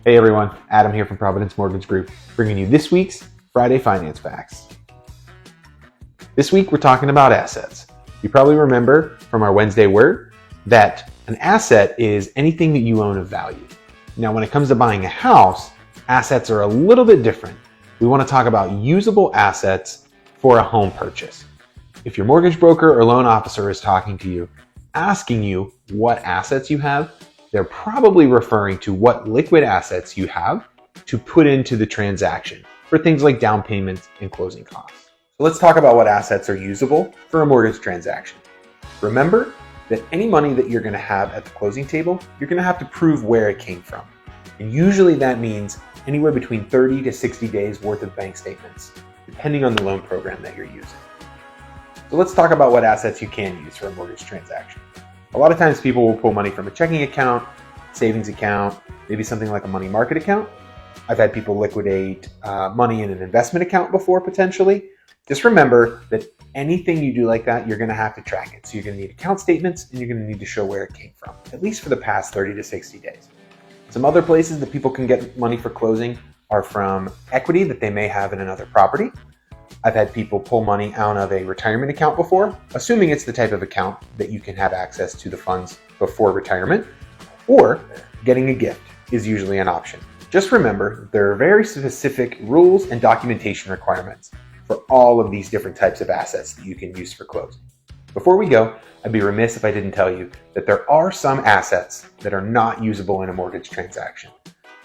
Hey everyone, Adam here from Providence Mortgage Group, bringing you this week's Friday Finance Facts. This week we're talking about assets. You probably remember from our Wednesday word that an asset is anything that you own of value. Now when it comes to buying a house, assets are a little bit different. We want to talk about usable assets for a home purchase. If your mortgage broker or loan officer is talking to you, asking you what assets you have, they're probably referring to what liquid assets you have to put into the transaction for things like down payments and closing costs. So let's talk about what assets are usable for a mortgage transaction. Remember that any money that you're going to have at the closing table, you're going to have to prove where it came from. And usually that means anywhere between 30 to 60 days worth of bank statements, depending on the loan program that you're using. So let's talk about what assets you can use for a mortgage transaction. A lot of times people will pull money from a checking account, savings account, maybe something like a money market account. I've had people liquidate money in an investment account before potentially. Just remember that anything you do like that, you're going to have to track it. So you're going to need account statements and you're going to need to show where it came from, at least for the past 30 to 60 days. Some other places that people can get money for closing are from equity that they may have in another property. I've had people pull money out of a retirement account before, assuming it's the type of account that you can have access to the funds before retirement, or getting a gift is usually an option. Just remember, there are very specific rules and documentation requirements for all of these different types of assets that you can use for closing. Before we go, I'd be remiss if I didn't tell you that there are some assets that are not usable in a mortgage transaction.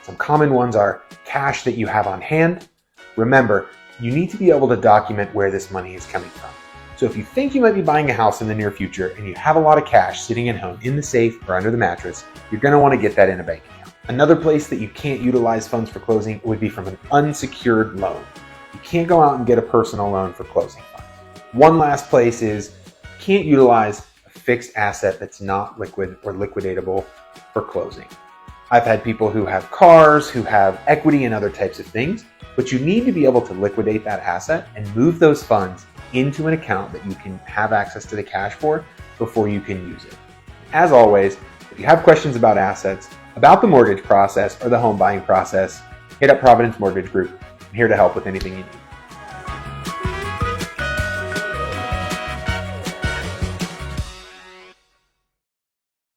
Some common ones are cash that you have on hand. Remember, you need to be able to document where this money is coming from. So if you think you might be buying a house in the near future and you have a lot of cash sitting at home in the safe or under the mattress, you're going to want to get that in a bank account. Another place that you can't utilize funds for closing would be from an unsecured loan. You can't go out and get a personal loan for closing funds. One last place is you can't utilize a fixed asset that's not liquid or liquidatable for closing. I've had people who have cars, who have equity and other types of things, but you need to be able to liquidate that asset and move those funds into an account that you can have access to the cash for before you can use it. As always, if you have questions about assets, about the mortgage process or the home buying process, hit up Providence Mortgage Group. I'm here to help with anything you need.